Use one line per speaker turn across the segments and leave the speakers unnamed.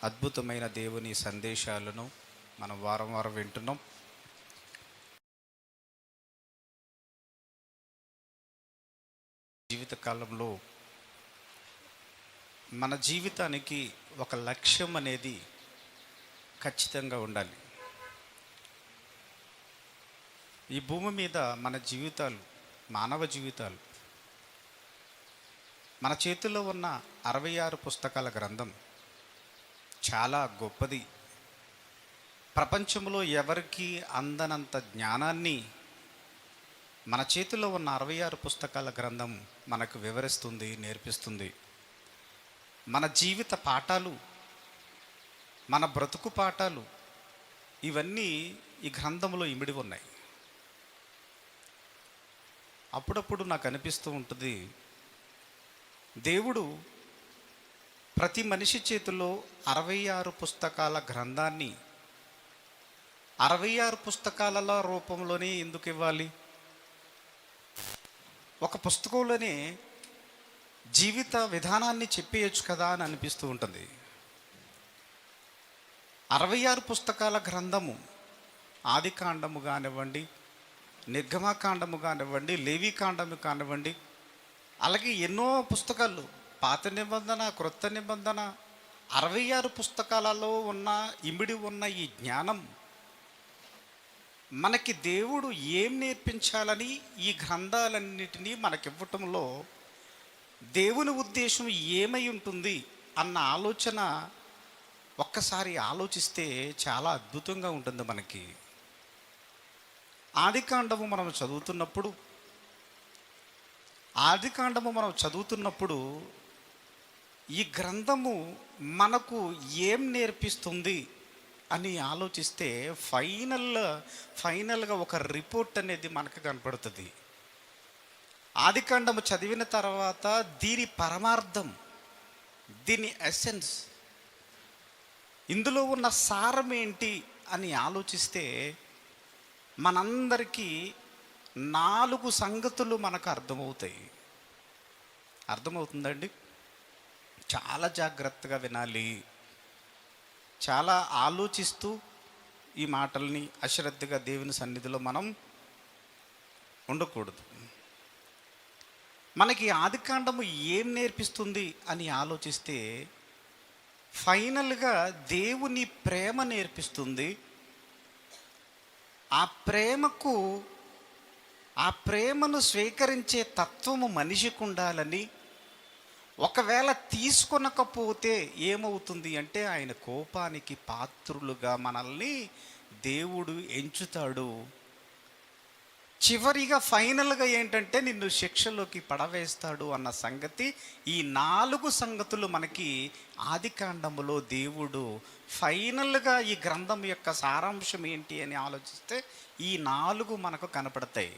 అద్భుతమైన దేవుని సందేశాలను మనం వారం వారం వింటున్నాం. జీవితకాలంలో మన జీవితానికి ఒక లక్ష్యం అనేది ఖచ్చితంగా ఉండాలి. ఈ భూమి మీద మన జీవితాలు, మానవ జీవితాలు, మన చేతుల్లో ఉన్న 66 పుస్తకాల గ్రంథం చాలా గొప్పది. ప్రపంచంలో ఎవరికి అందనంత జ్ఞానాన్ని మన చేతిలో ఉన్న 66 పుస్తకాల గ్రంథం మనకు వివరిస్తుంది, నేర్పిస్తుంది. మన జీవిత పాఠాలు, మన బ్రతుకు పాఠాలు ఇవన్నీ ఈ గ్రంథంలో ఇమిడి ఉన్నాయి. అప్పుడప్పుడు నాకు అనిపిస్తూ ఉంటుంది, దేవుడు ప్రతి మనిషి చేతిలో 66 పుస్తకాల గ్రంథాన్ని 66 పుస్తకాల రూపంలోనే ఎందుకు ఇవ్వాలి? ఒక పుస్తకంలోనే జీవిత విధానాన్ని చెప్పేయచ్చు కదా అని అనిపిస్తూ ఉంటుంది. 66 పుస్తకాల గ్రంథము, ఆదికాండము కానివ్వండి, నిర్గమకాండము కానివ్వండి, లేవీకాండము కానివ్వండి, అలాగే ఎన్నో పుస్తకాలు, పాత నిబంధన, క్రొత్త నిబంధన, 66 పుస్తకాలలో ఇమిడి ఉన్న ఈ జ్ఞానం మనకి దేవుడు ఏం నేర్పించాలని ఈ గ్రంథాలన్నిటినీ మనకివ్వటంలో దేవుని ఉద్దేశం ఏమై ఉంటుంది అన్న ఆలోచన ఒక్కసారి ఆలోచిస్తే చాలా అద్భుతంగా ఉంటుంది మనకి. ఆదికాండము మనం చదువుతున్నప్పుడు ఈ గ్రంథము మనకు ఏం నేర్పిస్తుంది అని ఆలోచిస్తే ఫైనల్గా ఒక రిపోర్ట్ అనేది మనకు కనపడుతుంది. ఆదికాండము చదివిన తర్వాత దీని పరమార్థం, దీని ఎసెన్స్, ఇందులో ఉన్న సారం ఏంటి అని ఆలోచిస్తే మనందరికీ 4 సంగతులు మనకు అర్థమవుతుందండి. చాలా జాగ్రత్తగా వినాలి, చాలా ఆలోచిస్తూ ఈ మాటల్ని అశ్రద్ధగా దేవుని సన్నిధిలో మనం ఉండకూడదు. మనకి ఆదికాండము ఏం నేర్పిస్తుంది అని ఆలోచిస్తే ఫైనల్గా దేవుని ప్రేమ నేర్పిస్తుంది. ఆ ప్రేమను స్వీకరించే తత్వము మనిషికి ఉండాలని, ఒకవేళ తీసుకొనకపోతే ఏమవుతుంది అంటే ఆయన కోపానికి పాత్రులుగా మనల్ని దేవుడు ఎంచుతాడు. చివరిగా ఫైనల్గా ఏంటంటే నిన్ను శిక్షలోకి పడవేస్తాడు అన్న సంగతి, ఈ 4 సంగతులు మనకి ఆదికాండములో దేవుడు ఫైనల్గా ఈ గ్రంథం యొక్క సారాంశం ఏంటి అని ఆలోచిస్తే ఈ 4 మనకు కనపడతాయి.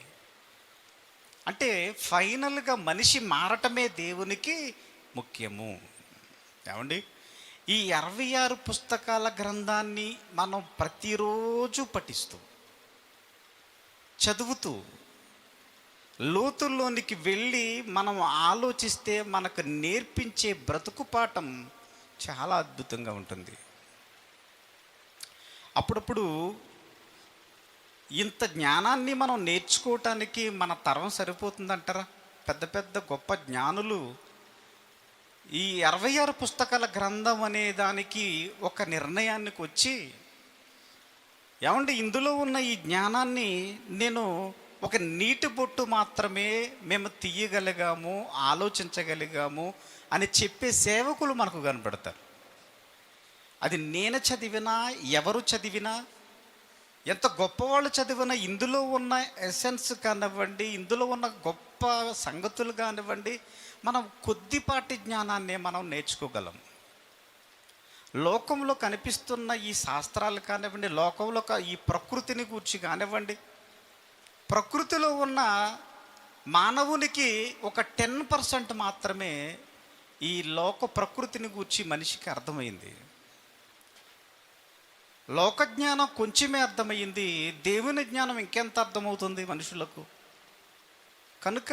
అంటే ఫైనల్గా మనిషి మారటమే దేవునికి ముఖ్యము. ఏమండి, ఈ 66 పుస్తకాల గ్రంథాన్ని మనం ప్రతిరోజు పఠిస్తూ, చదువుతూ, లోతుల్లోనికి వెళ్ళి మనం ఆలోచిస్తే మనకు నేర్పించే బ్రతుకు పాఠం చాలా అద్భుతంగా ఉంటుంది. అప్పుడప్పుడు ఇంత జ్ఞానాన్ని మనం నేర్చుకోవటానికి మన తరం సరిపోతుందంటారా? పెద్ద పెద్ద గొప్ప జ్ఞానులు ఈ 66 పుస్తకాల గ్రంథం అనే దానికి ఒక నిర్ణయానికి వచ్చి, ఏమంటే ఇందులో ఉన్న ఈ జ్ఞానాన్ని నేను ఒక నీటి బొట్టు మాత్రమే మేము తీయగలిగాము, ఆలోచించగలిగాము అని చెప్పే సేవకులు మనకు కనబడతారు. అది నేను చదివినా, ఎవరు చదివినా, ఎంత గొప్పవాళ్ళు చదివినా ఇందులో ఉన్న ఎసెన్స్ కానివ్వండి, ఇందులో ఉన్న గొప్ప సంగతులు కానివ్వండి, మనం కొద్దిపాటి జ్ఞానాన్నే మనం నేర్చుకోగలం. లోకంలో కనిపిస్తున్న ఈ శాస్త్రాలు కానివ్వండి, లోకంలో ఈ ప్రకృతిని గూర్చి కానివ్వండి, ప్రకృతిలో ఉన్న మానవునికి ఒక 10% మాత్రమే ఈ లోక ప్రకృతిని గూర్చి మనిషికి అర్థమైంది. లోక జ్ఞానం కొంచెమే అర్థమయ్యింది, దేవుని జ్ఞానం ఇంకెంత అర్థమవుతుంది మనుషులకు? కనుక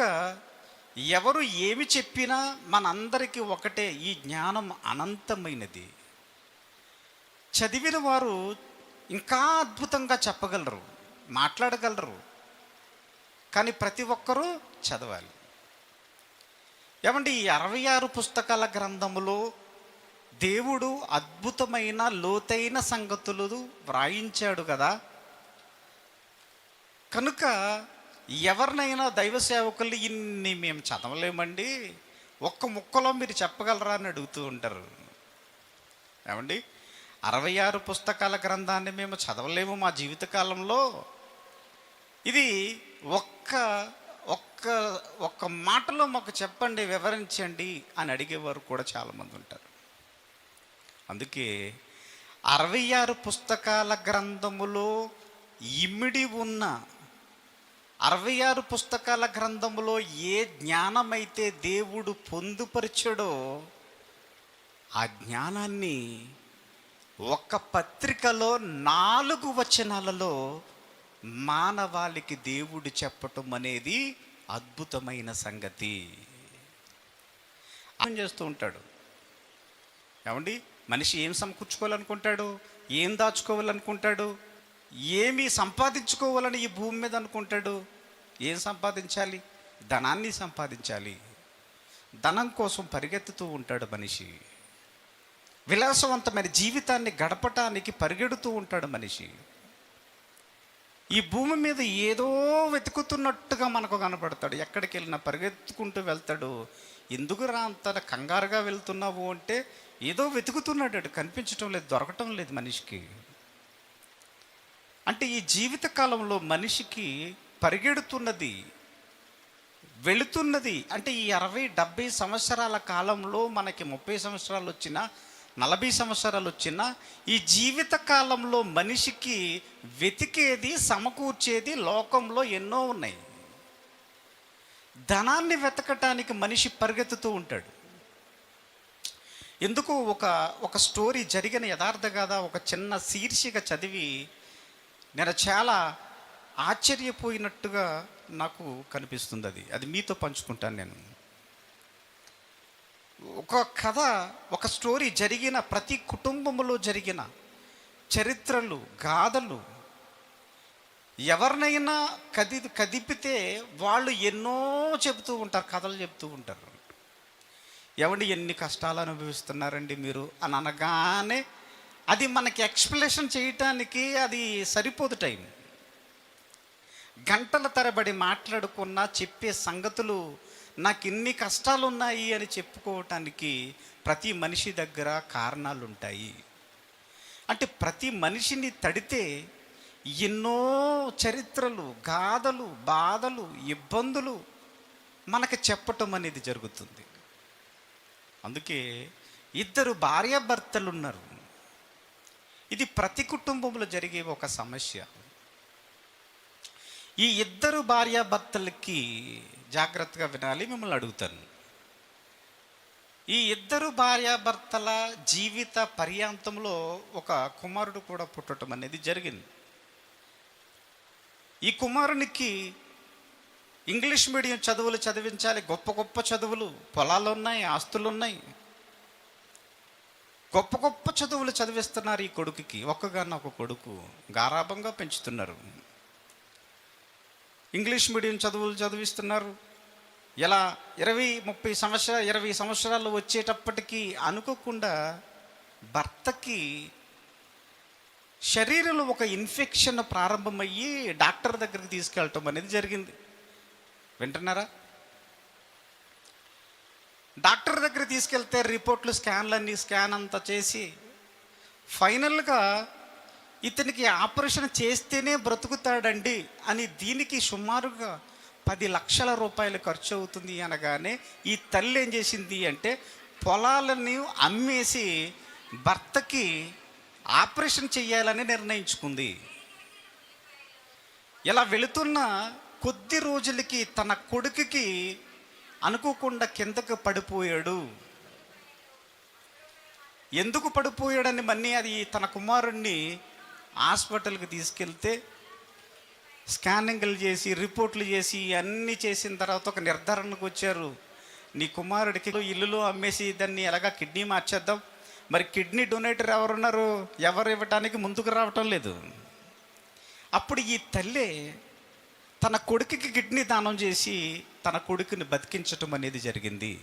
ఎవరు ఏమి చెప్పినా మనందరికీ ఒకటే, ఈ జ్ఞానం అనంతమైనది. చదివిన వారు ఇంకా అద్భుతంగా చెప్పగలరు, మాట్లాడగలరు. కానీ ప్రతి ఒక్కరూ చదవాలి. ఏమంటే ఈ 66 పుస్తకాల గ్రంథములో దేవుడు అద్భుతమైన లోతైన సంగతులు వ్రాయించాడు కదా. కనుక ఎవరినైనా దైవ సేవకులు ఇన్ని మేము చదవలేమండి, ఒక్క ముక్కలో మీరు చెప్పగలరా అని అడుగుతూ ఉంటారు. ఏమండి 66 పుస్తకాల గ్రంథాన్ని మేము చదవలేము మా జీవితకాలంలో, ఇది ఒక్క ఒక్క ఒక్క మాటలో మాకు చెప్పండి, వివరించండి అని అడిగేవారు కూడా చాలామంది ఉంటారు. అందుకే 66 పుస్తకాల గ్రంథములో ఇమిడి ఉన్న 66 పుస్తకాల గ్రంథములో ఏ జ్ఞానమైతే దేవుడు పొందుపరిచాడో ఆ జ్ఞానాన్ని ఒక పత్రికలో 4 వచనాలలో మానవాళికి దేవుడు చెప్పటం అనేది అద్భుతమైన సంగతి. అర్థం చేస్తూ ఉంటాడు. ఏమండి మనిషి ఏం సమకూర్చుకోవాలనుకుంటాడు, ఏం దాచుకోవాలనుకుంటాడు, ఏమి సంపాదించుకోవాలని ఈ భూమి మీద అనుకుంటాడు. ఏం సంపాదించాలి? ధనాన్ని సంపాదించాలి. ధనం కోసం పరిగెత్తుతూ ఉంటాడు మనిషి. విలాసవంతమైన జీవితాన్ని గడపటానికి పరిగెడుతూ ఉంటాడు మనిషి. ఈ భూమి మీద ఏదో వెతుకుతున్నట్టుగా మనకు కనపడతాడు. ఎక్కడికి వెళ్ళినా పరిగెత్తుకుంటూ వెళ్తాడు. ఎందుకు రా అంత కంగారుగా వెళ్తున్నావు అంటే ఏదో వెతుకుతున్నాడు, కనిపించటం లేదు, దొరకటం లేదు మనిషికి. అంటే ఈ జీవిత కాలంలో మనిషికి పరిగెడుతున్నది, వెళుతున్నది అంటే ఈ 60-70 సంవత్సరాల కాలంలో మనకి 30 సంవత్సరాలు వచ్చినా 40 సంవత్సరాలు వచ్చినా ఈ జీవిత కాలంలో మనిషికి వెతికేది, సమకూర్చేది లోకంలో ఎన్నో ఉన్నాయి. ధనాన్ని వెతకటానికి మనిషి పరిగెత్తుతూ ఉంటాడు. ఎందుకు ఒక స్టోరీ జరిగిన యథార్థ గాథ ఒక చిన్న శీర్షిక చదివి నేను చాలా ఆశ్చర్యపోయినట్టుగా నాకు కనిపిస్తుంది. అది మీతో పంచుకుంటాను నేను. ఒక కథ, ఒక స్టోరీ జరిగిన ప్రతి కుటుంబంలో జరిగిన చరిత్రలు, గాథలు ఎవరినైనా కదిపితే వాళ్ళు ఎన్నో చెబుతూ ఉంటారు, కథలు చెబుతూ ఉంటారు. ఎవడి ఎన్ని కష్టాలు అనుభవిస్తున్నారండి మీరు అని అనగానే అది మనకి ఎక్స్ప్లెనేషన్ చేయటానికి అది సరిపోదు టైం. గంటల తరబడి మాట్లాడుకున్నా చెప్పే సంగతులు నాకు ఇన్ని కష్టాలు ఉన్నాయి అని చెప్పుకోవటానికి ప్రతి మనిషి దగ్గర కారణాలు ఉంటాయి. అంటే ప్రతి మనిషిని తడితే ఎన్నో చరిత్రలు, గాథలు, బాధలు, ఇబ్బందులు మనకు చెప్పటం అనేది జరుగుతుంది. అందుకే 2 భార్యాభర్తలు ఉన్నారు. ఇది ప్రతి కుటుంబంలో జరిగే ఒక సమస్య. ఈ 2 భార్యాభర్తలకి జాగ్రత్తగా వినాలి, మిమ్మల్ని అడుగుతాను. ఈ 2 భార్యాభర్తల జీవిత పర్యాంతంలో ఒక కుమారుడు కూడా పుట్టడం అనేది జరిగింది. ఈ కుమారునికి ఇంగ్లీష్ మీడియం చదువులు చదివించాలి. గొప్ప గొప్ప చదువులు, పొలాలు ఉన్నాయి, ఆస్తులు ఉన్నాయి, గొప్ప గొప్ప చదువులు చదివిస్తున్నారు ఈ కొడుకుకి. ఒక్కగానొక్క కొడుకు, గారాభంగా పెంచుతున్నారు. ఇంగ్లీష్ మీడియం చదువులు చదివిస్తున్నారు. ఎలా 20 సంవత్సరాలు వచ్చేటప్పటికీ అనుకోకుండా భర్తకి శరీరంలో ఒక ఇన్ఫెక్షన్ ప్రారంభమయ్యి డాక్టర్ దగ్గరికి తీసుకెళ్ళటం అనేది జరిగింది. వింటున్నారా? డాక్టర్ దగ్గర తీసుకెళ్తే రిపోర్ట్లు, స్కాన్ అంతా చేసి ఫైనల్గా ఇతనికి ఆపరేషన్ చేస్తేనే బ్రతుకుతాడండి అని, దీనికి సుమారుగా 10 లక్షల రూపాయలు ఖర్చు అవుతుంది అనగానే ఈ తల్లి ఏం చేసింది అంటే పొలాలని అమ్మేసి భర్తకి ఆపరేషన్ చేయాలని నిర్ణయించుకుంది. ఇలా వెళుతున్న కొద్ది రోజులకి తన కొడుకుకి అనుకోకుండా కిందకు పడిపోయాడు. ఎందుకు పడిపోయాడని మళ్ళీ అది తన కుమారుణ్ణి హాస్పిటల్కి తీసుకెళ్తే స్కానింగ్లు చేసి, రిపోర్ట్లు చేసి, అన్నీ చేసిన తర్వాత ఒక నిర్ధారణకు వచ్చారు. నీ కుమారుడికి ఇల్లులో అమ్మేసి దాన్ని ఎలాగా కిడ్నీ మార్చేద్దాం, మరి కిడ్నీ డొనేటర్ ఎవరున్నారు? ఎవరు ఇవ్వటానికి ముందుకు రావటం లేదు. అప్పుడు ఈ తల్లి తన కొడుకుకి కిడ్నీ దానం చేసి తన కొడుకుని బతికించటం అనేది జరిగింది.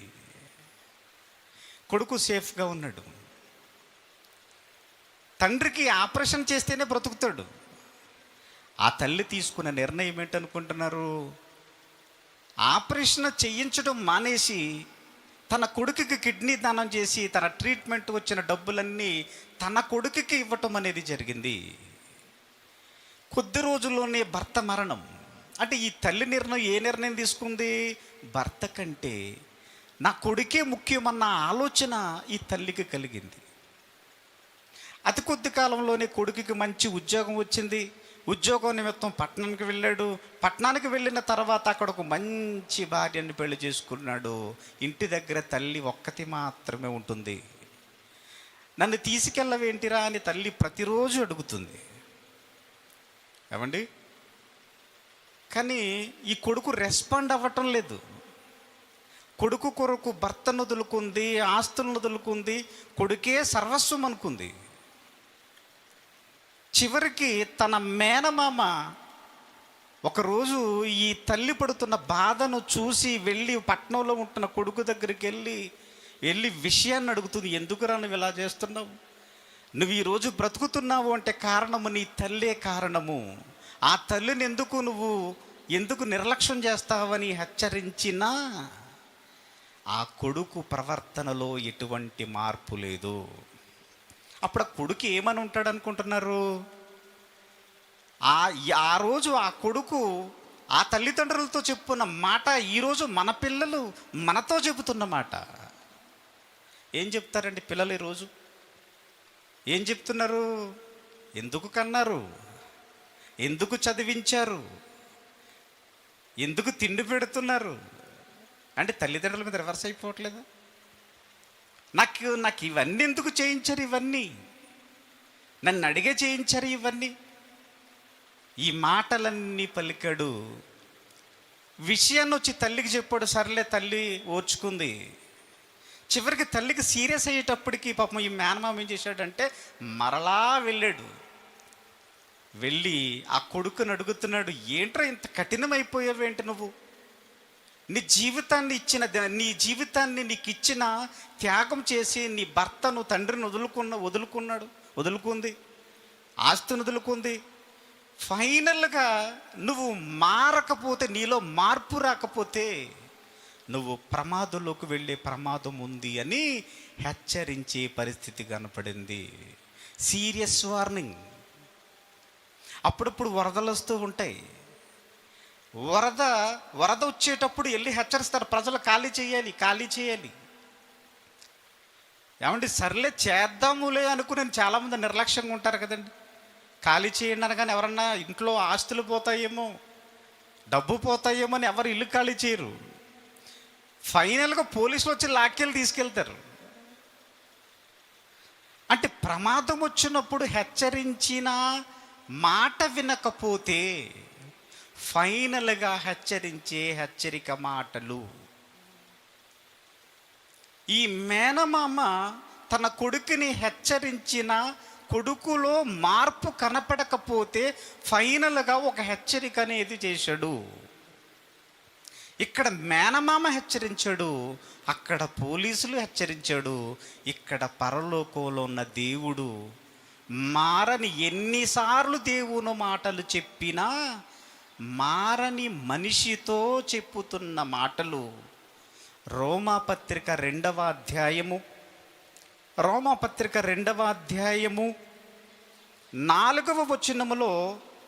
కొడుకు సేఫ్గా ఉన్నాడు. తండ్రికి ఆపరేషన్ చేస్తేనే బ్రతుకుతాడు. ఆ తల్లి తీసుకున్న నిర్ణయం ఏంటనుకుంటున్నారు? ఆపరేషన్ చేయించడం మానేసి తన కొడుకుకి కిడ్నీ దానం చేసి తన ట్రీట్మెంట్ వచ్చిన డబ్బులన్నీ తన కొడుకుకి ఇవ్వటం అనేది జరిగింది. కొద్ది రోజుల్లోనే భర్త మరణం. అంటే ఈ తల్లి ఏ నిర్ణయం తీసుకుంది? భర్త కంటే నా కొడుకే ముఖ్యమన్న ఆలోచన ఈ తల్లికి కలిగింది. అతి కొద్ది కాలంలోనే కొడుకుకి మంచి ఉద్యోగం వచ్చింది. ఉద్యోగం నిమిత్తం పట్టణానికి వెళ్ళాడు. పట్టణానికి వెళ్ళిన తర్వాత అక్కడ ఒక మంచి భార్యని పెళ్లి చేసుకున్నాడు. ఇంటి దగ్గర తల్లి ఒక్కతి మాత్రమే ఉంటుంది. నన్ను తీసుకెళ్ళవేంటిరా అని తల్లి ప్రతిరోజు అడుగుతుంది. ఏమండి? కానీ ఈ కొడుకు రెస్పాండ్ అవ్వటం లేదు. కొడుకు కొరకు భర్తను వదులుకుంది, ఆస్తులను వదులుకుంది, కొడుకే సర్వస్వం అనుకుంది. చివరికి తన మేనమామ ఒకరోజు ఈ తల్లి పడుతున్న బాధను చూసి వెళ్ళి పట్టణంలో ఉంటున్న కొడుకు దగ్గరికి వెళ్ళి విషయాన్ని అడుగుతుంది. ఎందుకురా నువ్వు ఇలా చేస్తున్నావు? నువ్వు ఈరోజు బ్రతుకుతున్నావు అంటే కారణము నీ తల్లే కారణము. ఆ తల్లిని ఎందుకు నిర్లక్ష్యం చేస్తావని హెచ్చరించినా ఆ కొడుకు ప్రవర్తనలో ఎటువంటి మార్పు లేదు. అప్పుడు ఆ కొడుకు ఏమని ఉంటాడు అనుకుంటున్నారు? ఆ రోజు ఆ కొడుకు ఆ తల్లిదండ్రులతో చెప్పున్న మాట ఈరోజు మన పిల్లలు మనతో చెబుతున్న మాట. ఏం చెప్తారండి పిల్లలు ఈరోజు? ఏం చెప్తున్నారు? ఎందుకు కన్నారు? ఎందుకు చదివించారు? ఎందుకు తిండి పెడుతున్నారు? అంటే తల్లిదండ్రుల మీద రివర్స్ అయిపోవట్లేదా? నాకు ఇవన్నీ ఎందుకు చేయించారు? ఇవన్నీ నన్ను అడిగే చేయించారు ఇవన్నీ. ఈ మాటలన్నీ పలికాడు. విషయాన్ని వచ్చి తల్లికి చెప్పాడు. సర్లే తల్లి ఓర్చుకుంది. చివరికి తల్లికి సీరియస్ అయ్యేటప్పటికి పాపం ఈ మేనమామ ఏం చేశాడంటే మరలా వెళ్ళి ఆ కొడుకుని అడుగుతున్నాడు, ఏంట్రా ఇంత కఠినమైపోయావేంటి నువ్వు? నీ జీవితాన్ని నీకు ఇచ్చిన త్యాగం చేసి నీ భర్తను తండ్రిని వదులుకుంది, ఆస్తిని వదులుకుంది. ఫైనల్గా నువ్వు మారకపోతే, నీలో మార్పు రాకపోతే నువ్వు ప్రమాదంలోకి వెళ్ళే ప్రమాదం ఉంది అని హెచ్చరించే పరిస్థితి కనపడింది. Serious warning. అప్పుడప్పుడు వరదలు వస్తూ ఉంటాయి. వరద వచ్చేటప్పుడు వెళ్ళి హెచ్చరిస్తారు, ప్రజలు ఖాళీ చేయాలి. ఏమండి? సర్లే చేద్దాములే అనుకుని చాలామంది నిర్లక్ష్యంగా ఉంటారు కదండి. ఖాళీ చేయండి అనగానే ఎవరన్నా ఇంట్లో ఆస్తులు పోతాయేమో, డబ్బు పోతాయేమో అని ఎవరు ఇల్లు ఖాళీ చేయరు. ఫైనల్గా పోలీసులు వచ్చి లాక్కెళ్ళి తీసుకెళ్తారు. అంటే ప్రమాదం వచ్చినప్పుడు హెచ్చరించిన మాట వినకపోతే ఫైనల్గా హెచ్చరిక మాటలు. ఈ మేనమామ తన కొడుకుని హెచ్చరించిన కొడుకులో మార్పు కనపడకపోతే ఫైనల్గా ఒక హెచ్చరిక అనేది చేశాడు. ఇక్కడ మేనమామ హెచ్చరించాడు, అక్కడ పోలీసులు హెచ్చరించాడు, ఇక్కడ పరలోకంలో ఉన్న దేవుడు మారని ఎన్నిసార్లు దేవుని మాటలు చెప్పినా మారని మనిషితో చెప్పుతున్న మాటలు. రోమాపత్రిక 2వ అధ్యాయము 4వ వచనములో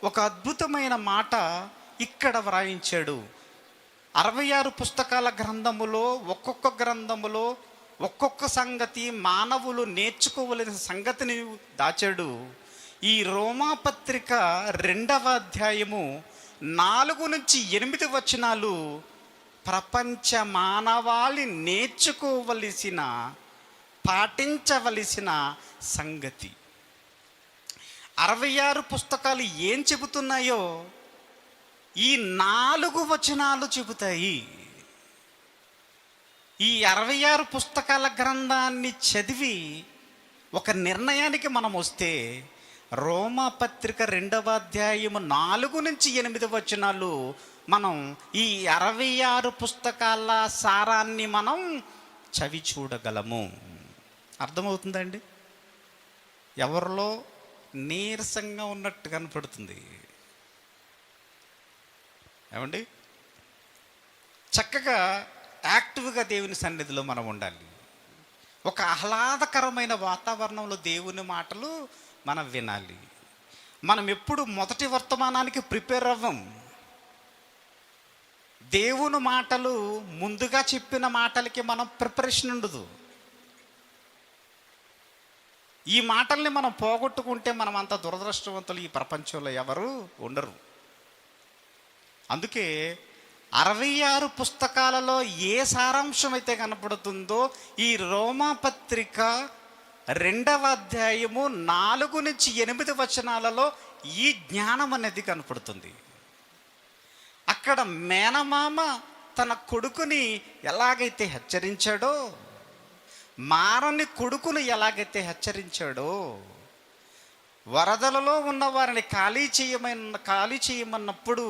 ఒక అద్భుతమైన మాట ఇక్కడ వ్రాయించాడు. 66 పుస్తకాల గ్రంథములో ఒక్కొక్క సంగతి మానవులు నేర్చుకోవలసిన సంగతిని దాచాడు. ఈ రోమాపత్రిక 2వ అధ్యాయము 4 నుంచి 8 వచనాలు ప్రపంచ మానవాళి నేర్చుకోవలసిన, పాటించవలసిన సంగతి. 66 పుస్తకాలు ఏం చెబుతున్నాయో ఈ 4 వచనాలు చెబుతాయి. ఈ 66 పుస్తకాల గ్రంథాన్ని చదివి ఒక నిర్ణయానికి మనం వస్తే రోమాపత్రిక 2వ అధ్యాయము 4-8 వచనాలు మనం ఈ 66 పుస్తకాల సారాన్ని మనం చవి చూడగలము. అర్థమవుతుందండి? ఎవరిలో నీరసంగా ఉన్నట్టు కనపడుతుంది ఏమండి? చక్కగా యాక్టివ్గా దేవుని సన్నిధిలో మనం ఉండాలి. ఒక ఆహ్లాదకరమైన వాతావరణంలో దేవుని మాటలు మనం వినాలి. మనం ఎప్పుడు మొదటి వర్తమానానికి ప్రిపేర్ అవ్వం. దేవుని మాటలు ముందుగా చెప్పిన మాటలకి మనం ప్రిపరేషన్ ఉండదు. ఈ మాటల్ని మనం పోగొట్టుకుంటే మనం అంత దురదృష్టవంతులు ఈ ప్రపంచంలో ఎవరు ఉండరు. అందుకే 66 పుస్తకాలలో ఏ సారాంశం అయితే కనపడుతుందో ఈ రోమాపత్రిక 2వ అధ్యాయము 4-8 వచనాలలో ఈ జ్ఞానం అనేది కనపడుతుంది. అక్కడ మేనమామ తన కొడుకుని ఎలాగైతే హెచ్చరించాడో, మారని కొడుకును ఎలాగైతే హెచ్చరించాడో, వరదలలో ఉన్న వారిని ఖాళీ చేయమన్నప్పుడు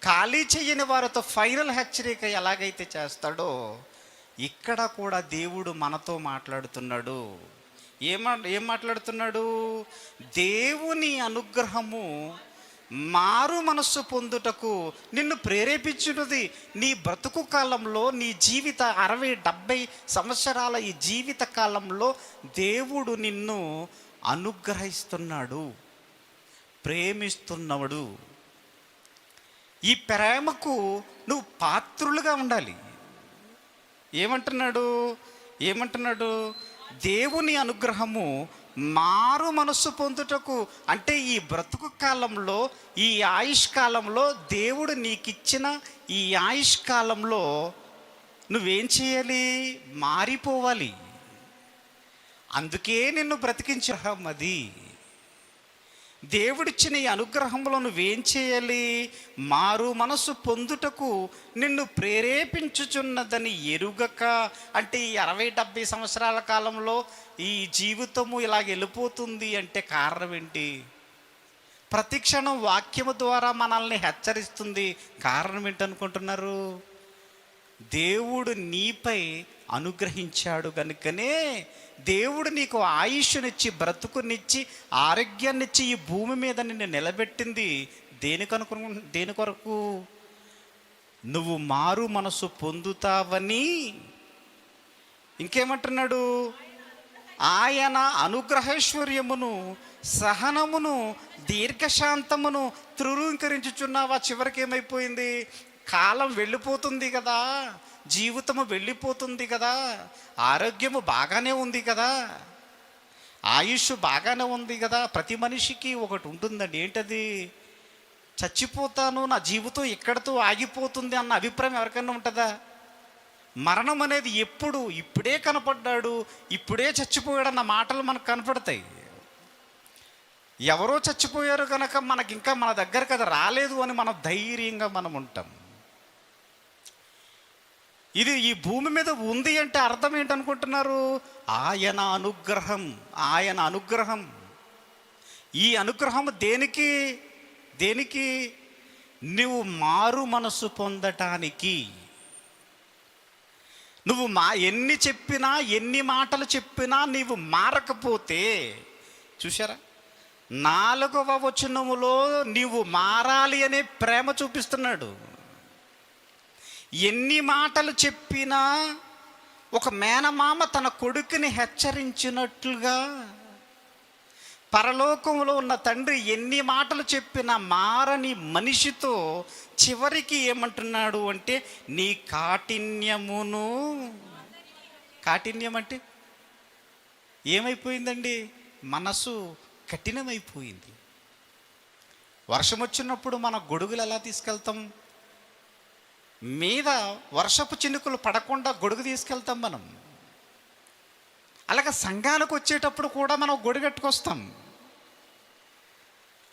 ఖాళీ చేయని వారితో ఫైనల్ హెచ్చరిక ఎలాగైతే చేస్తాడో, ఇక్కడ కూడా దేవుడు మనతో మాట్లాడుతున్నాడు. ఏం మాట్లాడుతున్నాడు? దేవుని అనుగ్రహము మారు మనస్సు పొందుటకు నిన్ను ప్రేరేపించున్నది. నీ బ్రతుకు కాలంలో, నీ జీవిత 60-70 సంవత్సరాల ఈ జీవిత కాలంలో దేవుడు నిన్ను అనుగ్రహిస్తున్నాడు, ప్రేమిస్తున్నాడు. ఈ ప్రేమకు నువ్వు పాత్రులుగా ఉండాలి. ఏమంటున్నాడు? దేవుని అనుగ్రహము మారు మనస్సు పొందుటకు, అంటే ఈ బ్రతుకు కాలంలో, ఈ ఆయుష్ కాలంలో దేవుడు నీకిచ్చిన ఈ ఆయుష్ కాలంలో నువ్వేం చేయాలి? మారిపోవాలి. అందుకే నిన్ను బ్రతికించడం. అది దేవుడిచ్చిన ఈ అనుగ్రహంలో నువ్వేం చేయాలి? మారు మనసు పొందుటకు నిన్ను ప్రేరేపించుచున్నదని ఎరుగక. అంటే ఈ 60-70 సంవత్సరాల కాలంలో ఈ జీవితము ఇలాగ వెళ్ళిపోతుంది అంటే కారణం ఏంటి? ప్రతి క్షణం వాక్యము ద్వారా మనల్ని హెచ్చరిస్తుంది. కారణం ఏంటనుకుంటున్నారు? దేవుడు నీపై అనుగ్రహించాడు కనుకనే దేవుడు నీకు ఆయుష్నిచ్చి, బ్రతుకునిచ్చి, ఆరోగ్యాన్నిచ్చి ఈ భూమి మీద నిన్ను నిలబెట్టింది దేని కొరకు? నువ్వు మారు మనసు పొందుతావని. ఇంకేమంటున్నాడు? ఆయన అనుగ్రహైశ్వర్యమును, సహనమును, దీర్ఘశాంతమును ధృవీకరించుచున్నావా. చివరికి ఏమైపోయింది? కాలం వెళ్ళిపోతుంది కదా, జీవితము వెళ్ళిపోతుంది కదా, ఆరోగ్యము బాగానే ఉంది కదా, ఆయుష్ బాగానే ఉంది కదా. ప్రతి మనిషికి ఒకటి ఉంటుందండి. ఏంటది? చచ్చిపోతాను, నా జీవితం ఇక్కడితో ఆగిపోతుంది అన్న అభిప్రాయం ఎవరికైనా ఉంటుందా? మరణం అనేది ఇప్పుడే కనపడ్డాడు, ఇప్పుడే చచ్చిపోయాడన్న మాటలు మనకు కనపడతాయి. ఎవరో చచ్చిపోయారు కనుక మనకి ఇంకా మన దగ్గరకు అది రాలేదు అని మనం ధైర్యంగా మనం ఉంటాం. ఇది ఈ భూమి మీద ఉంది అంటే అర్థం ఏంటనుకుంటున్నారు? ఆయన అనుగ్రహం. ఈ అనుగ్రహం దేనికి? నువ్వు మారు మనసు పొందటానికి. నువ్వు ఎన్ని చెప్పినా, ఎన్ని మాటలు చెప్పినా నీవు మారకపోతే, చూసారా, 4వ వచనములో నీవు మారాలి అనే ప్రేమ చూపిస్తున్నాడు. ఎన్ని మాటలు చెప్పినా, ఒక మేనమామ తన కొడుకుని హెచ్చరించినట్లుగా పరలోకంలో ఉన్న తండ్రి ఎన్ని మాటలు చెప్పినా మారని మనిషితో చివరికి ఏమంటున్నాడు అంటే, నీ కాఠిన్యం అంటే ఏమైపోయిందండి? మనసు కఠినమైపోయింది. వర్షం వచ్చినప్పుడు మన గొడుగులు ఎలా తీసుకెళ్తాం? మీద వర్షపు చినుకులు పడకుండా గొడుగు తీసుకెళ్తాం మనం. అలాగే సంఘాలకు వచ్చేటప్పుడు కూడా మనం గొడుగట్టుకొస్తాం.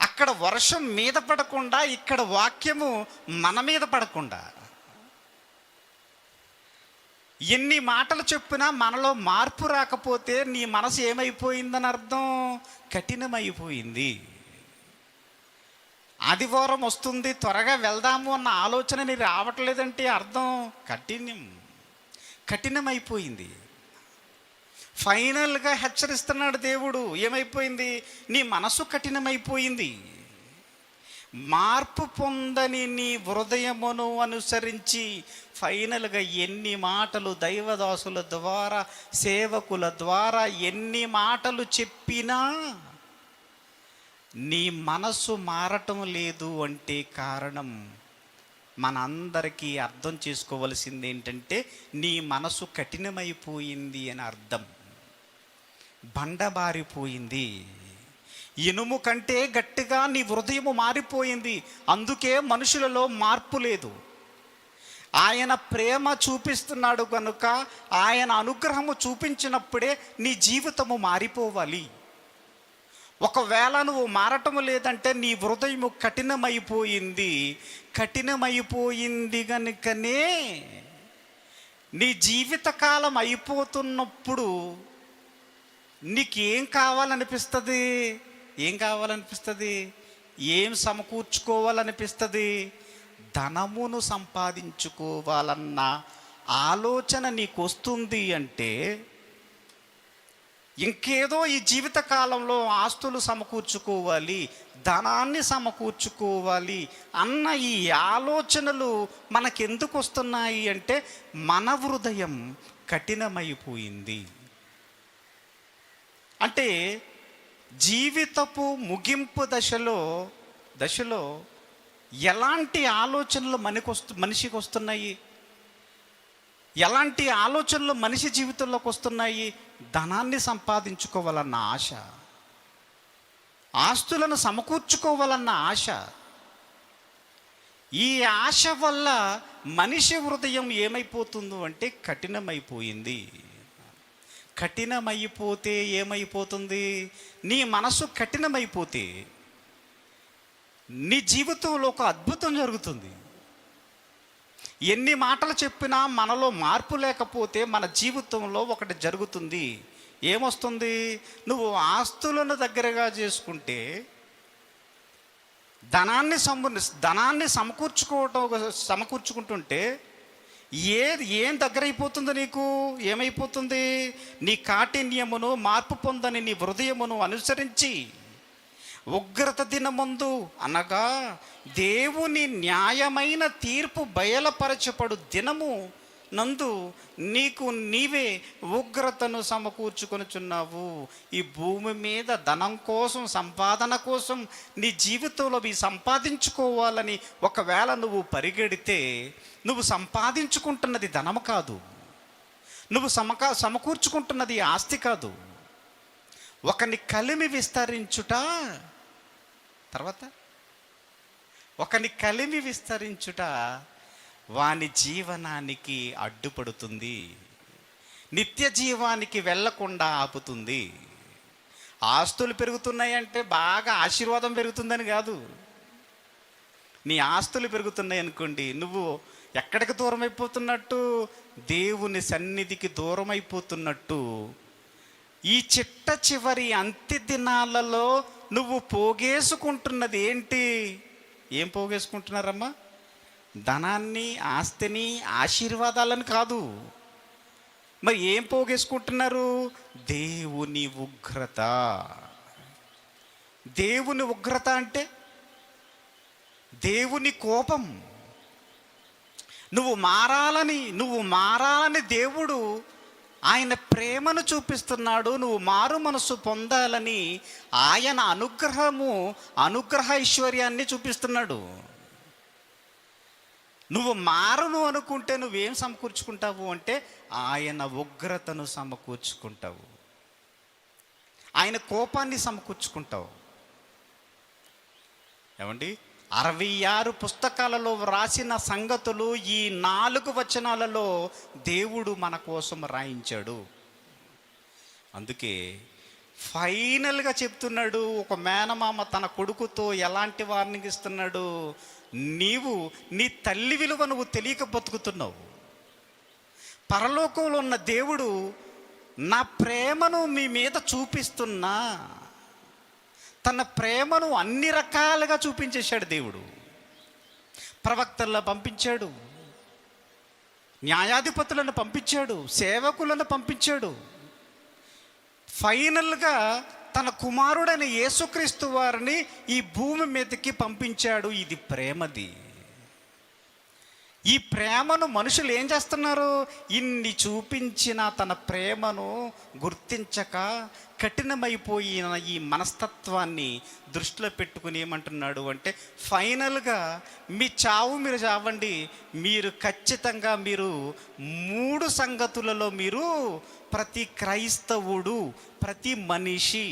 అక్కడ వర్షం మీద పడకుండా, ఇక్కడ వాక్యము మన మీద పడకుండా. ఎన్ని మాటలు చెప్పినా మనలో మార్పు రాకపోతే నీ మనసు ఏమైపోయిందని అర్థం? కఠినమైపోయింది. ఆదివారం వస్తుంది, త్వరగా వెళ్దాము అన్న ఆలోచన నీకు రావట్లేదంటే అర్థం కఠినమైపోయింది. ఫైనల్గా హెచ్చరిస్తున్నాడు దేవుడు. ఏమైపోయింది? నీ మనసు కఠినమైపోయింది. మార్పు పొందని నీ హృదయమును అనుసరించి ఫైనల్గా ఎన్ని మాటలు దైవదాసుల ద్వారా, సేవకుల ద్వారా ఎన్ని మాటలు చెప్పినా నీ మనసు మారటం లేదు అంటే కారణం మనందరికీ అర్థం చేసుకోవలసింది ఏంటంటే నీ మనసు కఠినమైపోయింది అని అర్థం. బండబారిపోయింది. ఇనుము కంటే గట్టిగా నీ హృదయము మారిపోయింది. అందుకే మనుషులలో మార్పు లేదు. ఆయన ప్రేమ చూపిస్తున్నాడు కనుక, ఆయన అనుగ్రహము చూపించినప్పుడే నీ జీవితము మారిపోవాలి. ఒకవేళ నువ్వు మారటం లేదంటే నీ హృదయము కఠినమైపోయింది కనుకనే నీ జీవితకాలం అయిపోతున్నప్పుడు నీకేం కావాలనిపిస్తుంది? ఏం సమకూర్చుకోవాలనిపిస్తుంది? ధనమును సంపాదించుకోవాలన్న ఆలోచన నీకు వస్తుంది అంటే ఇంకేదో ఈ జీవితకాలంలో ఆస్తులు సమకూర్చుకోవాలి, ధనాన్ని సమకూర్చుకోవాలి అన్న ఈ ఆలోచనలు మనకెందుకు వస్తున్నాయి అంటే మన హృదయం కఠినమైపోయింది. అంటే జీవితపు ముగింపు దశలో ఎలాంటి ఆలోచనలు మనిషికి వస్తున్నాయి? ఎలాంటి ఆలోచనలు మనిషి జీవితంలోకి వస్తున్నాయి? ధనాన్ని సంపాదించుకోవాలన్న ఆశ, ఆస్తులను సమకూర్చుకోవాలన్న ఆశ. ఈ ఆశ వల్ల మనిషి హృదయం ఏమైపోతుందో అంటే కఠినమైపోయింది. కఠినమైపోతే ఏమైపోతుంది? నీ మనసు కఠినమైపోతే నీ జీవితంలో ఒక అద్భుతం జరుగుతుంది. ఎన్ని మాటలు చెప్పినా మనలో మార్పు లేకపోతే మన జీవితంలో ఒకటి జరుగుతుంది. ఏమొస్తుంది? నువ్వు ఆస్తులను దగ్గరగా చేసుకుంటే ధనాన్ని సమకూర్చుకుంటుంటే ఏం దగ్గర అయిపోతుందో నీకు? ఏమైపోతుంది? నీ కాఠిన్యమును మార్పు పొందని నీ హృదయమును అనుసరించి ఉగ్రత దినమందు అనగా దేవుని న్యాయమైన తీర్పు బయలుపరచబడు దినము నందు నీకు నీవే ఉగ్రతను సమకూర్చుకొనుచున్నావు. ఈ భూమి మీద ధనం కోసం, సంపాదన కోసం నీ జీవితంలో సంపాదించుకోవాలని ఒకవేళ నువ్వు పరిగెడితే నువ్వు సంపాదించుకుంటున్నది ధనము కాదు, నువ్వు సమకూర్చుకుంటున్నది ఆస్తి కాదు. ఒకని కలిమి విస్తరించుట, తర్వాత ఒకని కలిమి విస్తరించుట వాని జీవనానికి అడ్డుపడుతుంది, నిత్య జీవానికి వెళ్ళకుండా ఆపుతుంది. ఆస్తులు పెరుగుతున్నాయంటే బాగా ఆశీర్వాదం పెరుగుతుందని కాదు. నీ ఆస్తులు పెరుగుతున్నాయి అనుకోండి, నువ్వు ఎక్కడికి దూరం అయిపోతున్నట్టు? దేవుని సన్నిధికి దూరం అయిపోతున్నట్టు. ఈ చిట్ట చివరి అంత్య దినాలలో నువ్వు పోగేసుకుంటున్నది ఏంటి? ఏం పోగేసుకుంటున్నారమ్మా? ధనాన్ని, ఆస్తిని, ఆశీర్వాదాలను కాదు. మరి ఏం పోగేసుకుంటున్నారు? దేవుని ఉగ్రత. దేవుని ఉగ్రత అంటే దేవుని కోపం. నువ్వు మారాలని దేవుడు ఆయన ప్రేమను చూపిస్తున్నాడు. నువ్వు మారు మనసు పొందాలని ఆయన అనుగ్రహ ఐశ్వర్యాన్ని చూపిస్తున్నాడు. నువ్వు మారును అనుకుంటే నువ్వేం సమకూర్చుకుంటావు అంటే ఆయన ఉగ్రతను సమకూర్చుకుంటావు, ఆయన కోపాన్ని సమకూర్చుకుంటావు. ఏమండి, 66 పుస్తకాలలో వ్రాసిన సంగతులు ఈ 4 వచనాలలో దేవుడు మన కోసం రాయించాడు. అందుకే ఫైనల్గా చెప్తున్నాడు, ఒక మేనమామ తన కొడుకుతో ఎలాంటి వార్నింగ్ ఇస్తున్నాడు? నీవు నీ తల్లి విలువ నువ్వు తెలియక బతుకుతున్నావు. పరలోకంలో ఉన్న దేవుడు నా ప్రేమను మీ మీద చూపిస్తున్నా, తన ప్రేమను అన్ని రకాలుగా చూపించేశాడు దేవుడు. ప్రవక్తలను పంపించాడు, న్యాయాధిపతులను పంపించాడు, సేవకులను పంపించాడు. ఫైనల్గా తన కుమారుడైన యేసుక్రీస్తు వారిని ఈ భూమి మీదకి పంపించాడు. ఇది ప్రేమది. ఈ ప్రేమను మనుషులు ఏం చేస్తున్నారు? ఇన్ని చూపించిన తన ప్రేమను గుర్తించక కఠినమైపోయిన ఈ మనస్తత్వాన్ని దృష్టిలో పెట్టుకుని ఏమంటున్నాడు అంటే, ఫైనల్గా మీ చావు మీరు చావండి, మీరు ఖచ్చితంగా మీరు 3 సంగతులలో మీరు ప్రతి క్రైస్తవుడు, ప్రతి మనిషి,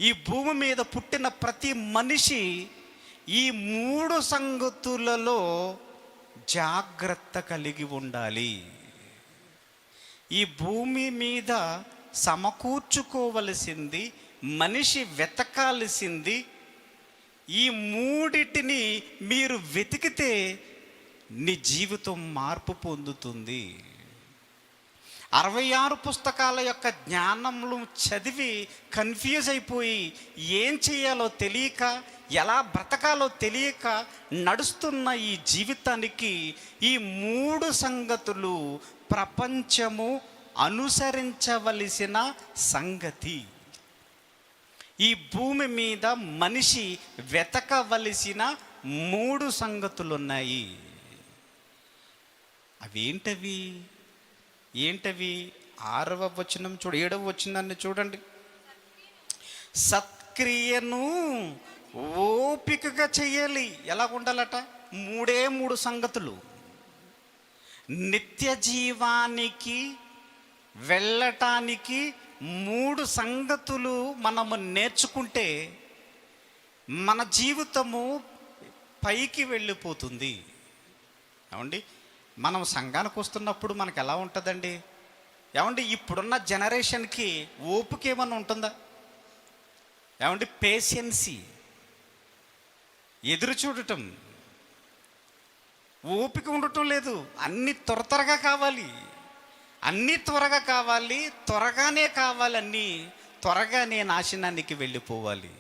ఈ భూమి మీద పుట్టిన ప్రతి మనిషి ఈ 3 సంగతులలో జాగ్రత్త కలిగి ఉండాలి. ఈ భూమి మీద సమకూర్చుకోవలసింది, మనిషి వెతకాల్సింది, ఈ 3టిని మీరు వెతికితే నీ జీవితం మార్పు పొందుతుంది. 66 పుస్తకాల యొక్క జ్ఞానములు చదివి కన్ఫ్యూజ్ అయిపోయి ఏం చేయాలో తెలియక, ఎలా బ్రతకాలో తెలియక నడుస్తున్న ఈ జీవితానికి ఈ 3 సంగతులు ప్రపంచము అనుసరించవలసిన సంగతి. ఈ భూమి మీద మనిషి వెతకవలసిన 3 సంగతులు ఉన్నాయి. అవేంటవి? ఏంటవి? 6వ వచనం 7వ వచనాన్ని చూడండి. సత్క్రియను ఓపికగా చెయ్యాలి. ఎలా ఉండాలట? 3 సంగతులు. నిత్య జీవానికి వెళ్ళటానికి 3 సంగతులు మనము నేర్చుకుంటే మన జీవితము పైకి వెళ్ళిపోతుంది. ఏమండి, మనం సంఘానికి వస్తున్నప్పుడు మనకు ఎలా ఉంటుందండి? ఏమండి, ఇప్పుడున్న జనరేషన్కి ఓపిక ఏమన్నా ఉంటుందా? ఏమండి, పేషెన్సీ, ఎదురు చూడటం, ఓపిక ఉండటం లేదు. అన్నీ త్వరగా కావాలి, అన్నీ త్వరగా కావాలి, త్వరగానే కావాలి, అన్నీ త్వరగానే నాశనానికి వెళ్ళిపోవాలి.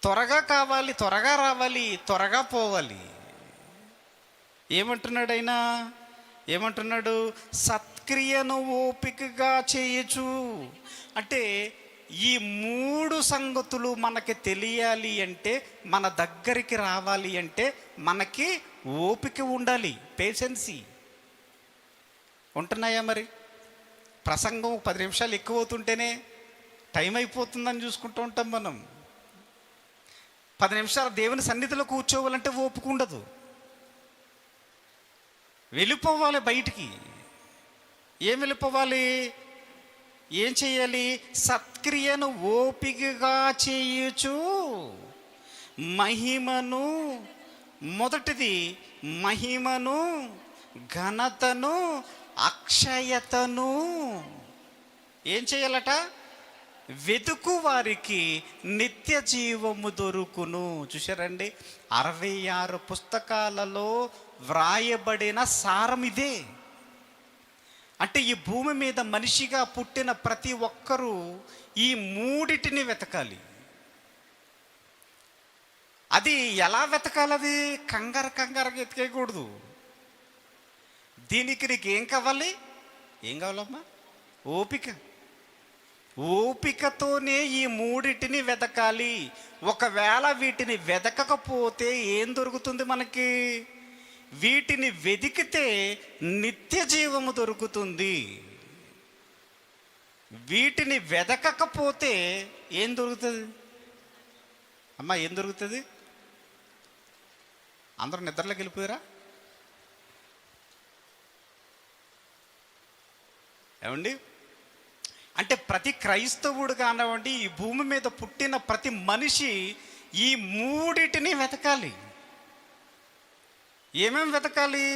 త్వరగా కావాలి, త్వరగా రావాలి, త్వరగా పోవాలి. ఏమంటున్నాడు ఆయన? ఏమంటున్నాడు? సత్క్రియను ఓపికగా చేయొచ్చు. అంటే ఈ 3 సంగతులు మనకి తెలియాలి అంటే, మన దగ్గరికి రావాలి అంటే మనకి ఓపిక ఉండాలి, పేషెన్సీ. ఉంటున్నాయా? మరి ప్రసంగం 10 నిమిషాలు ఎక్కువ అవుతుంటేనే టైం అయిపోతుందని చూసుకుంటూ ఉంటాం మనం. 10 నిమిషాలు దేవుని సన్నిధిలో కూర్చోవాలంటే ఓపిక ఉండదు, వెళ్ళిపోవాలి బయటికి. ఏం వెళ్ళిపోవాలి? ఏం చేయాలి? సత్క్రియను ఓపికగా చేయొచ్చు, మహిమను, మొదటిది మహిమను, ఘనతను, అక్షయతను ఏం చేయాలట? వెతుకు వారికి నిత్య జీవము దొరుకును. చూశారండి, 66 పుస్తకాలలో వ్రాయబడిన సారం ఇదే. అంటే ఈ భూమి మీద మనిషిగా పుట్టిన ప్రతి ఒక్కరూ ఈ 3టిని వెతకాలి. అది ఎలా వెతకాలి? అది కంగారుగా వెతకేయకూడదు. దీనికి నీకు ఏం కావాలి? ఏం కావాలమ్మా? ఓపిక. ఓపికతోనే ఈ 3టిని వెతకాలి. ఒకవేళ వీటిని వెతకకపోతే ఏం దొరుకుతుంది మనకి? వీటిని వెతికితే నిత్య జీవము దొరుకుతుంది. వీటిని వెతకకపోతే ఏం దొరుకుతుంది అమ్మా? ఏం దొరుకుతుంది? అందరూ నిద్రలోకి వెళ్ళిపోయారా? ఏమండి, అంటే ప్రతి క్రైస్తవుడు కానివ్వండి, ఈ భూమి మీద పుట్టిన ప్రతి మనిషి ఈ 3టిని వెతకాలి. ఏమేమి వెతకాలి?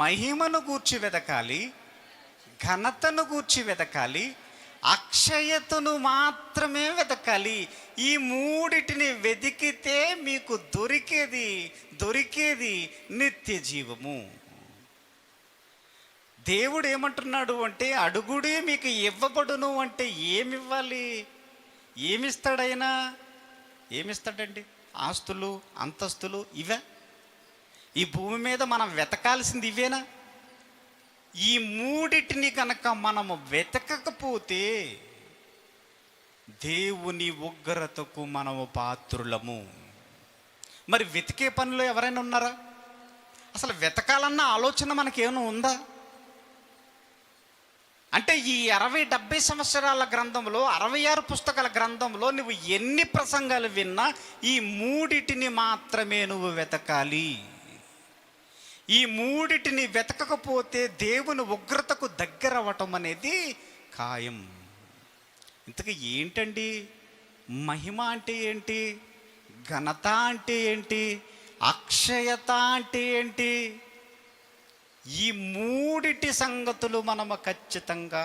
మహిమను గూర్చి వెతకాలి, ఘనతను గూర్చి వెతకాలి, అక్షయతను మాత్రమే వెతకాలి. ఈ 3టిని వెతికితే మీకు దొరికేది నిత్య జీవము. దేవుడు ఏమంటున్నాడు అంటే, అడుగుడే మీకు ఇవ్వబడును అంటే ఏమివ్వాలి? ఏమిస్తాడైనా? ఏమిస్తాడండి? ఆస్తులు, అంతస్తులు ఇవే? ఈ భూమి మీద మనం వెతకాల్సింది ఇవేనా? ఈ మూడిటిని కనుక మనము వెతకకపోతే దేవుని ఉగ్రతకు మనము పాత్రులము. మరి వెతికే పనిలో ఎవరైనా ఉన్నారా? అసలు వెతకాలన్న ఆలోచన మనకేమైనా ఉందా? అంటే ఈ 60-70 సంవత్సరాల గ్రంథంలో, 66 పుస్తకాల గ్రంథంలో నువ్వు ఎన్ని ప్రసంగాలు విన్నా ఈ మూడిటిని మాత్రమే నువ్వు వెతకాలి. ఈ మూడిటిని వెతకకపోతే దేవుని ఉగ్రతకు దగ్గర అవ్వటం అనేది ఖాయం. ఇంతకీ ఏంటండి మహిమ అంటే ఏంటి? ఘనత అంటే ఏంటి? అక్షయత అంటే ఏంటి? ఈ మూడిటి సంగతులు మనము ఖచ్చితంగా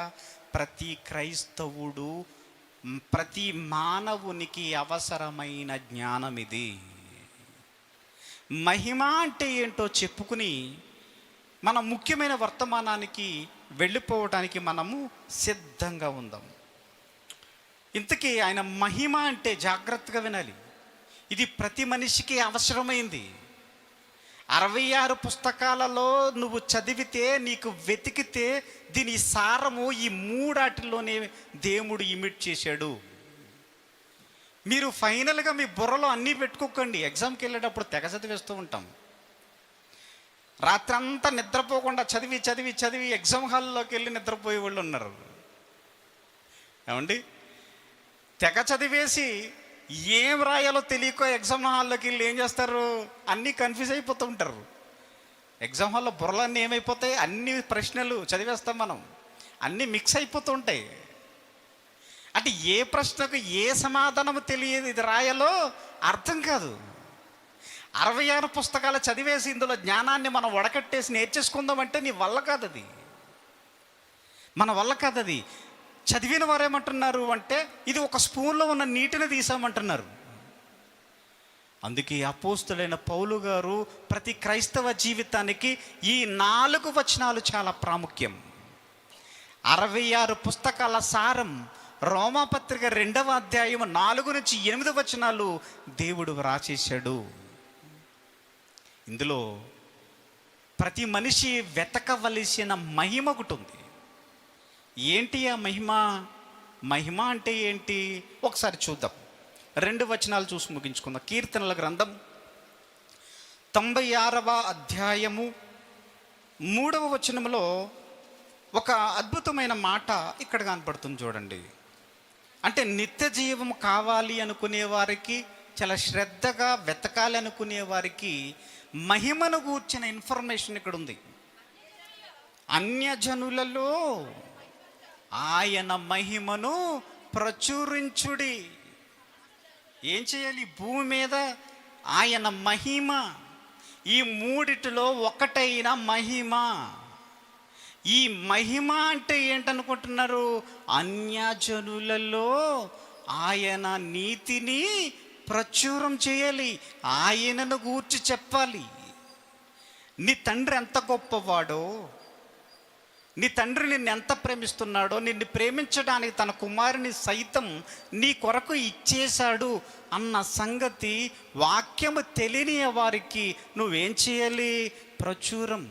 ప్రతి క్రైస్తవుడు, ప్రతి మానవునికి అవసరమైన జ్ఞానం ఇది. మహిమ అంటే ఏంటో చెప్పుకుని మన ముఖ్యమైన వర్తమానానికి వెళ్ళిపోవడానికి మనము సిద్ధంగా ఉందాం. ఇంతకీ ఆయన మహిమ అంటే జాగ్రత్తగా వినాలి. ఇది ప్రతి మనిషికి అవసరమైంది. 66 పుస్తకాలలో నువ్వు చదివితే, నీకు వెతికితే దీని సారము ఈ మూడాటిలోనే దేవుడు ఇమిట్ చేశాడు. మీరు ఫైనల్గా మీ బుర్రలో అన్నీ పెట్టుకోకండి. ఎగ్జామ్కి వెళ్ళేటప్పుడు తెగ చదివేస్తూ ఉంటాం. రాత్రంతా నిద్రపోకుండా చదివి చదివి చదివి ఎగ్జామ్ హాల్లోకి వెళ్ళి నిద్రపోయే వాళ్ళు ఉన్నారు. ఏమండి? తెగ చదివేసి ఏం రాయాలో తెలియక ఎగ్జామ్ హాల్లోకి వెళ్ళి ఏం చేస్తారు? అన్నీ కన్ఫ్యూజ్ అయిపోతూ ఉంటారు. ఎగ్జామ్ హాల్లో బుర్రలన్నీ ఏమైపోతాయి? అన్ని ప్రశ్నలు చదివేస్తాం మనం, అన్నీ మిక్స్ అయిపోతూ ఉంటాయి. అంటే ఏ ప్రశ్నకు ఏ సమాధానము తెలియదు, ఇది రాయాలో అర్థం కాదు. 66 పుస్తకాలు చదివేసి ఇందులో జ్ఞానాన్ని మనం వడకట్టేసి నేర్చేసుకుందామంటే నీ వల్ల కాదు, అది మన వల్ల కాదు. అది చదివిన వారు ఏమంటున్నారు అంటే, ఇది ఒక స్పూన్లో ఉన్న నీటిని తీసామంటున్నారు. అందుకే అపోస్తులైన పౌలు గారు ప్రతి క్రైస్తవ జీవితానికి ఈ 4 వచనాలు చాలా ప్రాముఖ్యం. 66 పుస్తకాల సారం రోమాపత్రిక 2వ అధ్యాయం 4-8 వచనాలు దేవుడు రాసేశాడు. ఇందులో ప్రతి మనిషి వెతకవలసిన మహిమ ఒకటి ఉంది. ఏంటి ఆ మహిమ? మహిమ అంటే ఏంటి ఒకసారి చూద్దాం. 2 వచనాలు చూసి ముగించుకుందాం. కీర్తనల గ్రంథం 96వ అధ్యాయము 3వ వచనంలో ఒక అద్భుతమైన మాట ఇక్కడ కనపడుతుంది చూడండి. అంటే నిత్య జీవం కావాలి అనుకునే వారికి, చాలా శ్రద్ధగా వెతకాలి అనుకునే వారికి మహిమను గూర్చిన ఇన్ఫర్మేషన్ ఇక్కడ ఉంది. అన్యజనులలో ఆయన మహిమను ప్రచురించుడి. ఏం చేయాలి? భూమి మీద ఆయన మహిమ, ఈ మూడిటిలో ఒకటైన మహిమ. ఈ మహిమ అంటే ఏంటనుకుంటున్నారు? అన్యజనులలో ఆయన నీతిని ప్రచురం చేయాలి, ఆయనను గూర్చి చెప్పాలి. నీ తండ్రి ఎంత గొప్పవాడో, నీ తండ్రి నిన్ను ఎంత ప్రేమిస్తున్నాడో, నిన్ను ప్రేమించడానికి తన కుమారుని సైతం నీ కొరకు ఇచ్చేశాడు అన్న సంగతి వాక్యము తెలియని వారికి నువ్వేం చేయాలి? ప్రచురం.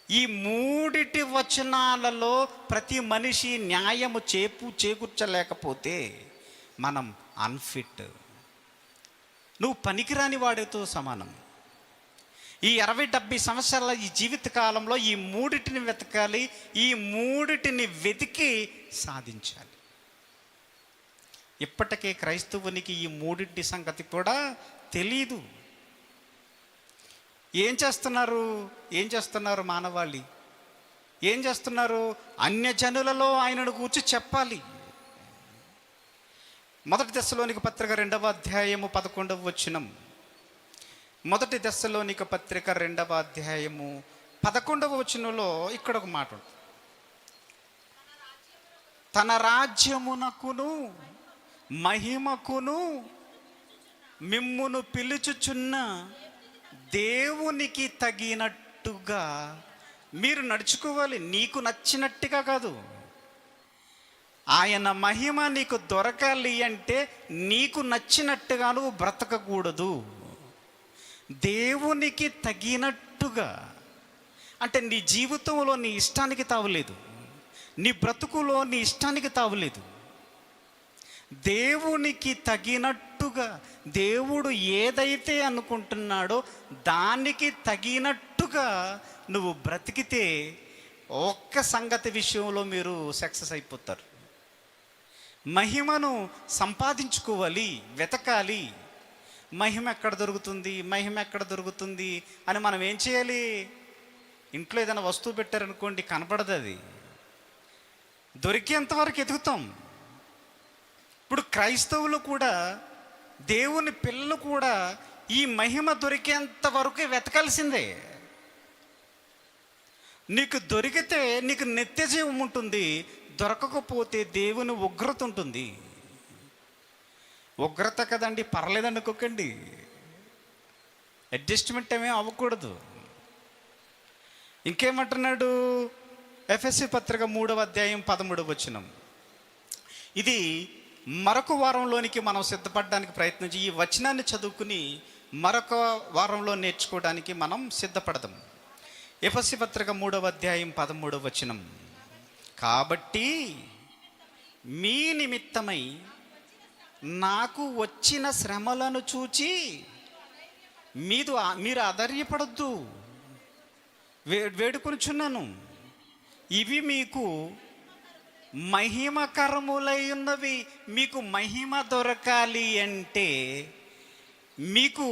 ఈ మూడిటి వచనాలలో ప్రతి మనిషి న్యాయము చేకూర్చలేకపోతే మనం అన్ఫిట్, నువ్వు పనికిరాని వాడితో సమానం. ఈ 60-70 సంవత్సరాల ఈ జీవిత కాలంలో ఈ మూడిటిని వెతకాలి, ఈ మూడిటిని వెతికి సాధించాలి. ఇప్పటికే క్రైస్తవునికి ఈ మూడింటి సంగతి కూడా తెలీదు. ఏం చేస్తున్నారు మానవాళి? ఏం చేస్తున్నారు? అన్యజనులలో ఆయనను గూర్చి చెప్పాలి. 1 దెస్సలోనిక పత్రిక 2వ అధ్యాయము 11వ వచనం. 1 దెస్సలోనిక పత్రిక 2వ అధ్యాయము 11వ వచనంలో ఇక్కడ ఒక మాట ఉంది. తన రాజ్యమునకును మహిమకును మిమ్మును పిలుచుచున్న దేవునికి తగినట్టుగా మీరు నడుచుకోవాలి, నీకు నచ్చినట్టుగా కాదు. ఆయన మహిమ నీకు దొరకాలి అంటే నీకు నచ్చినట్టుగా నువ్వు బ్రతకకూడదు. దేవునికి తగినట్టుగా, అంటే నీ జీవితంలో నీ ఇష్టానికి తావులేదు, నీ బ్రతుకులో నీ ఇష్టానికి తావులేదు. దేవునికి తగినట్టుగా, దేవుడు ఏదైతే అనుకుంటున్నాడో దానికి తగినట్టుగా నువ్వు బ్రతికితే ఒక్క సంగతి విషయంలో మీరు సక్సెస్ అయిపోతారు. మహిమను సంపాదించుకోవాలి, వెతకాలి. మహిమ ఎక్కడ దొరుకుతుంది, మహిమ ఎక్కడ దొరుకుతుంది అని మనం ఏం చేయాలి? ఇంట్లో ఏదైనా వస్తువు పెట్టారనుకోండి, కనపడదు, అది దొరికేంతవరకు ఎదుగుతాం. ఇప్పుడు క్రైస్తవులు కూడా, దేవుని పిల్లలు కూడా ఈ మహిమ దొరికేంత వరకు వెతకాల్సిందే. నీకు దొరికితే నీకు నిత్య జీవం ఉంటుంది, దొరకకపోతే దేవుని ఉగ్రత ఉంటుంది. ఉగ్రత కదండి, పర్లేదనుకోకండి, అడ్జస్ట్మెంట్ ఏమీ అవ్వకూడదు. ఇంకేమంటున్నాడు? ఎఫెసీ పత్రిక 3వ అధ్యాయం 13వ వచనం. ఇది మరొక వారంలోనికి మనం సిద్ధపడడానికి ప్రయత్నించి ఈ వచనాన్ని చదువుకుని మరొక వారంలో నేర్చుకోవడానికి మనం సిద్ధపడదాం. ఎఫెసీ పత్రిక 3వ అధ్యాయం 13వ వచనం. కాబట్టి మీ నిమిత్తమై నాకు వచ్చిన శ్రమలను చూచి మీరు అధైర్యపడొద్దు, వేడుకొనుచున్నాను. ఇవి మీకు మహిమకరములై ఉన్నవి. మీకు మహిమ దొరకాలి అంటే, మీకు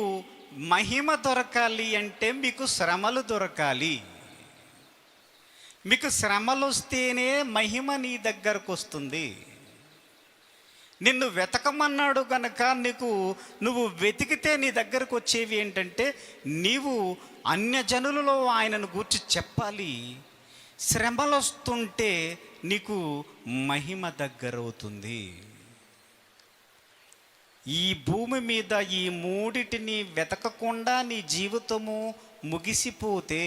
మహిమ దొరకాలి అంటే మీకు శ్రమలు దొరకాలి. మీకు శ్రమలు వస్తేనే మహిమ నీ దగ్గరకు వస్తుంది. నిన్ను వెతకమన్నాడు కనుక నువ్వు వెతికితే నీ దగ్గరకు వచ్చేవి ఏంటంటే, నీవు అన్యజనులలో ఆయనను గూర్చి చెప్పాలి. శ్రమలు వస్తుంటే నీకు మహిమ దగ్గరవుతుంది. ఈ భూమి మీద ఈ మూడిటిని వెతకకుండా నీ జీవితము ముగిసిపోతే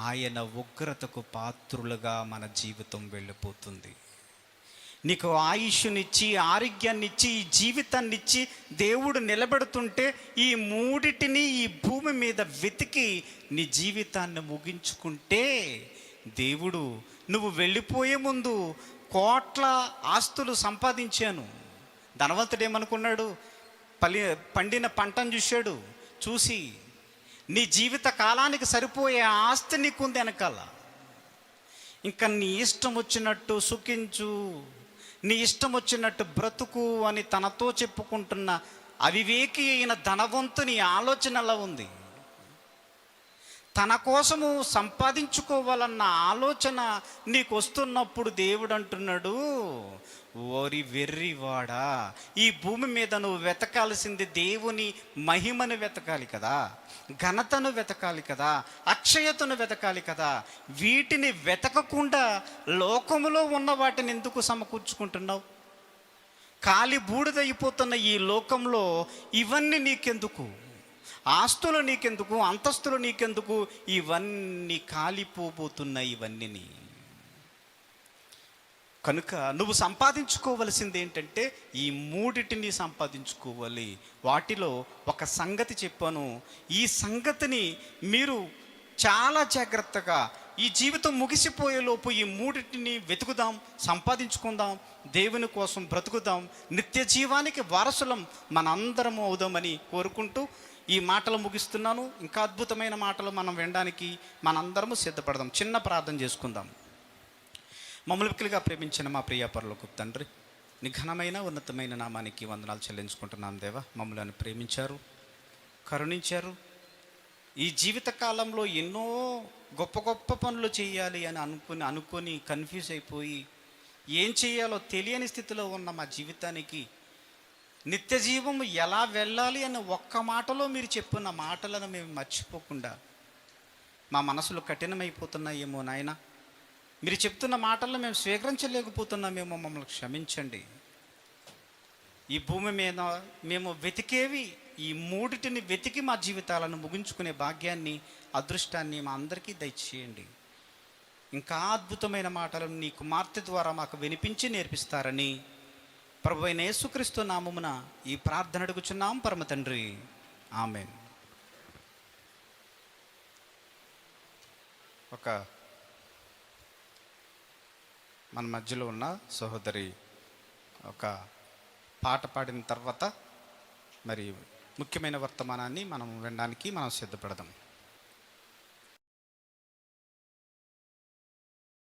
ఆయన ఉగ్రతకు పాత్రులుగా మన జీవితం వెళ్ళిపోతుంది. నీకు ఆయుష్నిచ్చి, ఆరోగ్యాన్నిచ్చి, ఈ జీవితాన్నిచ్చి దేవుడు నిలబెడుతుంటే ఈ మూడిటిని ఈ భూమి మీద వెతికి నీ జీవితాన్ని ముగించుకుంటే, దేవుడు నువ్వు వెళ్ళిపోయే ముందు కోట్ల ఆస్తులు సంపాదించాను. ధనవంతుడు ఏమనుకున్నాడు? పండిన పంటను చూసి నీ జీవిత కాలానికి సరిపోయే ఆస్తి నీకుంది వెనకాల. ఇంకా నీ ఇష్టం వచ్చినట్టు సుఖించు, నీ ఇష్టం వచ్చినట్టు బ్రతుకు అని తనతో చెప్పుకుంటున్న అవివేకి అయిన ధనవంతుని ఆలోచన ఎలా ఉంది? తన కోసము సంపాదించుకోవాలన్న ఆలోచన నీకు వస్తున్నప్పుడు దేవుడు అంటున్నాడు, ఓరి వెర్రివాడా, ఈ భూమి మీద నువ్వు వెతకాల్సింది దేవుని మహిమను వెతకాలి కదా, ఘనతను వెతకాలి కదా, అక్షయతను వెతకాలి కదా. వీటిని వెతకకుండా లోకములో ఉన్న వాటిని ఎందుకు సమకూర్చుకుంటున్నావు? కాలి బూడిదైపోతున్న ఈ లోకంలో ఇవన్నీ నీకెందుకు? ఆస్తులు నీకెందుకు? అంతస్తులు నీకెందుకు? ఇవన్నీ కాలిపోబోతున్నాయి ఇవన్నీ. కనుక నువ్వు సంపాదించుకోవలసింది ఏంటంటే ఈ మూడిటిని సంపాదించుకోవాలి. వాటిలో ఒక సంగతి చెప్పాను. ఈ సంగతిని మీరు చాలా జాగ్రత్తగా, ఈ జీవితం ముగిసిపోయేలోపు ఈ మూడిటిని వెతుకుదాం, సంపాదించుకుందాం, దేవుని కోసం బ్రతుకుదాం, నిత్య జీవానికి వారసులం మనందరము అవుదామని కోరుకుంటూ ఈ మాటలు ముగిస్తున్నాను. ఇంకా అద్భుతమైన మాటలు మనం వినడానికి మనందరము సిద్ధపడదాం. చిన్న ప్రార్థన చేసుకుందాం. మమ్మల్ని మిక్కిలిగా ప్రేమించిన మా ప్రియ పరలోకపు తండ్రి, నీ ఘనమైన ఉన్నతమైన నామానికి వందనాలు చెల్లించుకుంటున్నాం. దేవా, మమ్మల్ని ప్రేమించారు, కరుణించారు. ఈ జీవిత కాలంలో ఎన్నో గొప్ప గొప్ప పనులు చేయాలి అని అనుకొని కన్ఫ్యూజ్ అయిపోయి ఏం చేయాలో తెలియని స్థితిలో ఉన్న మా జీవితానికి నిత్య జీవం ఎలా వెళ్ళాలి అని ఒక్క మాటలో మీరు చెప్పిన మాటలను మేము మర్చిపోకుండా, మా మనసులు కఠినమైపోతున్నాయేమో నాయన, మీరు చెప్తున్న మాటలను మేము స్వీకరించలేకపోతున్నామేమో, మమ్మల్ని క్షమించండి. ఈ భూమి మీద మేము వెతికేవి ఈ మూడిటిని వెతికి మా జీవితాలను ముగించుకునే భాగ్యాన్ని, అదృష్టాన్ని మా అందరికీ దయచేయండి. ఇంకా అద్భుతమైన మాటలను నీ కుమార్తె ద్వారా మాకు వినిపించి నేర్పిస్తారని ప్రభువైన యేసుక్రీస్తు నామమున ఈ ప్రార్థన అడుగుచున్నాం పరమ తండ్రి. ఆమేన్. మన మధ్యలో ఉన్న సహోదరి ఒక పాట పాడిన తర్వాత మరి ముఖ్యమైన వర్తమానాన్ని మనం వినడానికి మనం సిద్ధపడదాం.